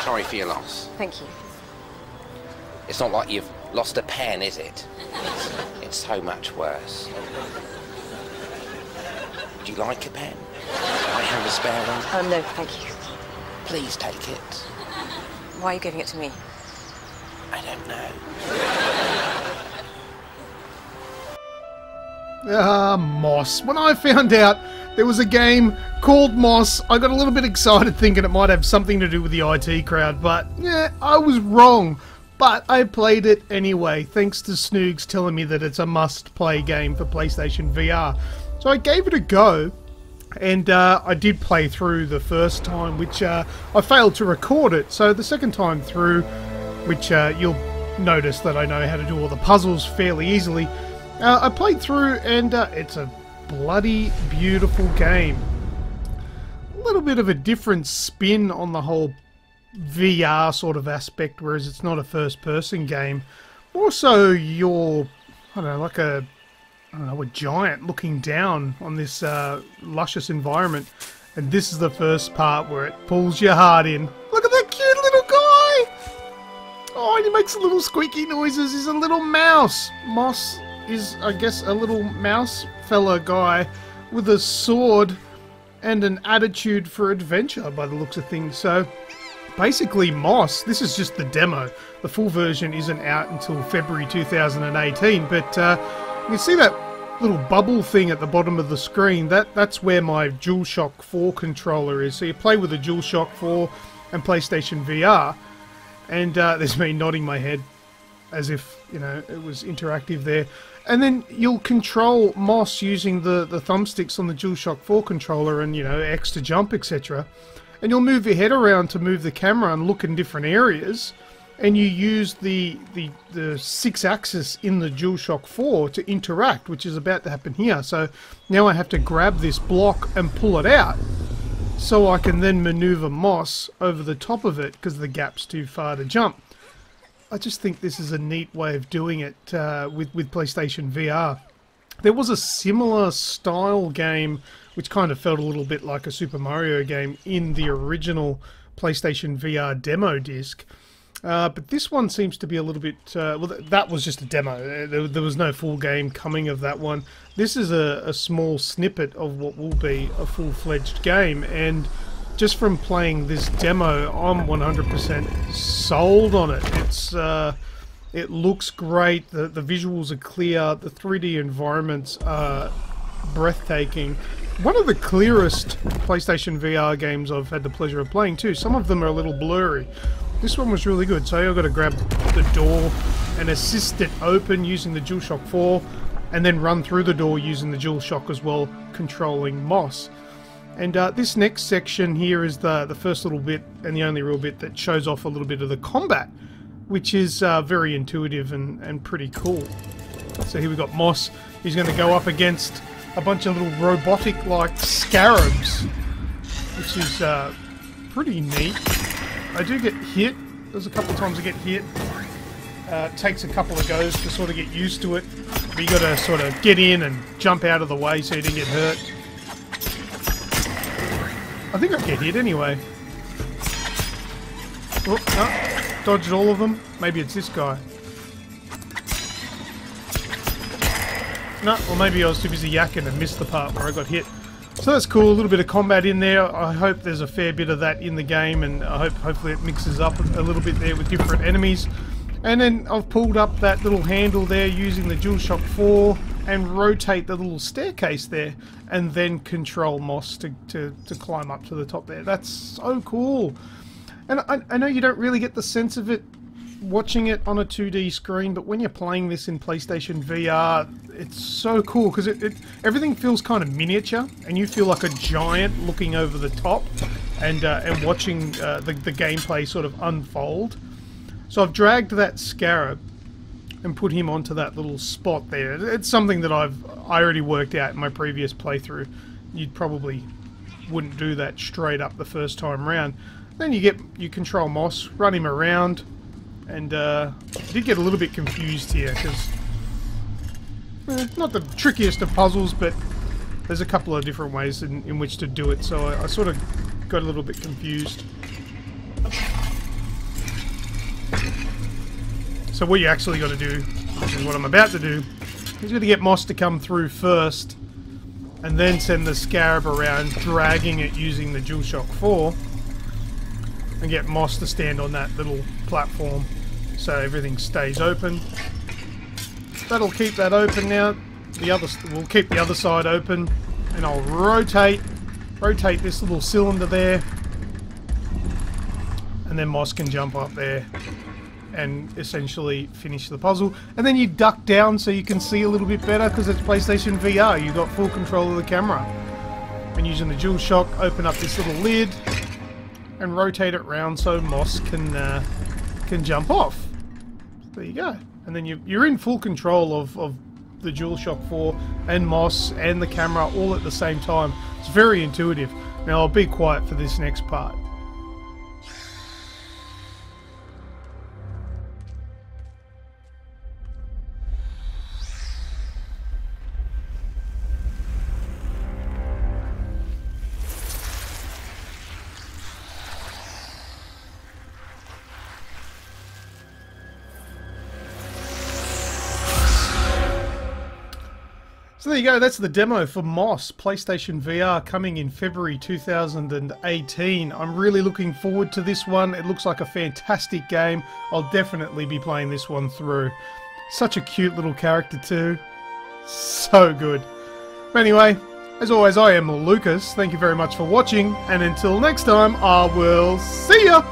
Sorry for your loss. Thank you. It's not like you've lost a pen, is it? It's so much worse. Do you like a pen? I have a spare one. No, thank you. Please take it. Why are you giving it to me? I don't know. Moss. When I found out there was a game called Moss, I got a little bit excited thinking it might have something to do with the IT crowd, but yeah, I was wrong. But I played it anyway, thanks to Snoogs telling me that it's a must-play game for PlayStation VR. So I gave it a go, and I did play through the first time, which I failed to record it. So the second time through, which you'll notice that I know how to do all the puzzles fairly easily, I played through, and it's a bloody beautiful game. A little bit of a different spin on the whole VR sort of aspect, whereas it's not a first-person game. More so you're, I don't know, like a giant looking down on this luscious environment. And this is the first part where it pulls your heart in. Look at that cute little guy! Oh, and he makes little squeaky noises. He's a little mouse. Moss is, I guess, a little mouse fella guy with a sword and an attitude for adventure by the looks of things. So basically Moss, this is just the demo. The full version isn't out until February 2018, but you can see that little bubble thing at the bottom of the screen. That's where my DualShock 4 controller is. So you play with the DualShock 4 and PlayStation VR, and there's me nodding my head as if, you know, it was interactive there. And then you'll control Moss using the thumbsticks on the DualShock 4 controller and, you know, X to jump, etc. And you'll move your head around to move the camera and look in different areas. And you use the 6-axis in the DualShock 4 to interact, which is about to happen here. So now I have to grab this block and pull it out, so I can then maneuver Moss over the top of it because the gap's too far to jump. I just think this is a neat way of doing it with PlayStation VR. There was a similar style game which kind of felt a little bit like a Super Mario game in the original PlayStation VR demo disc. But this one seems to be a little bit... well, that was just a demo. There was no full game coming of that one. This is a small snippet of what will be a full-fledged game, and just from playing this demo, I'm 100% sold on it. It looks great, the visuals are clear, the 3D environments are breathtaking. One of the clearest PlayStation VR games I've had the pleasure of playing too. Some of them are a little blurry. This one was really good. So I've got to grab the door and assist it open using the DualShock 4, and then run through the door using the DualShock as well, controlling Moss. And this next section here is the first little bit, and the only real bit that shows off a little bit of the combat, which is very intuitive and pretty cool. So here we've got Moss. He's going to go up against a bunch of little robotic-like scarabs, which is pretty neat. I do get hit. There's a couple of times I get hit. It takes a couple of goes to sort of get used to it. But you got to sort of get in and jump out of the way so you don't get hurt. I think I get hit anyway. Oh, no, dodged all of them. Maybe it's this guy. No, or maybe I was too busy yakking and missed the part where I got hit. So that's cool, a little bit of combat in there. I hope there's a fair bit of that in the game, and I hope hopefully it mixes up a little bit there with different enemies. And then I've pulled up that little handle there using the DualShock 4 and rotate the little staircase there, and then control Moss to climb up to the top there. That's so cool. And I know you don't really get the sense of it watching it on a 2D screen, but when you're playing this in PlayStation VR, it's so cool because everything feels kind of miniature, and you feel like a giant looking over the top and watching the gameplay sort of unfold. So I've dragged that scarab and put him onto that little spot there. It's something that I already worked out in my previous playthrough. You probably wouldn't do that straight up the first time round. Then you control Moss, run him around. And I did get a little bit confused here because not the trickiest of puzzles, but there's a couple of different ways in which to do it, so I sort of got a little bit confused. So what you actually got to do, which is what I'm about to do, is got to get Moss to come through first, and then send the Scarab around, dragging it using the DualShock 4, and get Moss to stand on that little platform so everything stays open. That'll keep that open now. We'll keep the other side open, and I'll rotate this little cylinder there, and then Moss can jump up there and essentially finish the puzzle. And then you duck down so you can see a little bit better because it's PlayStation VR. You've got full control of the camera. And using the DualShock, open up this little lid and rotate it round so Moss can jump off. There you go. And then you're in full control of the DualShock 4 and Moss and the camera all at the same time. It's very intuitive. Now I'll be quiet for this next part. So there you go, that's the demo for Moss, PlayStation VR, coming in February 2018. I'm really looking forward to this one. It looks like a fantastic game. I'll definitely be playing this one through. Such a cute little character too. So good. But anyway, as always, I am Lucas. Thank you very much for watching, and until next time, I will see ya!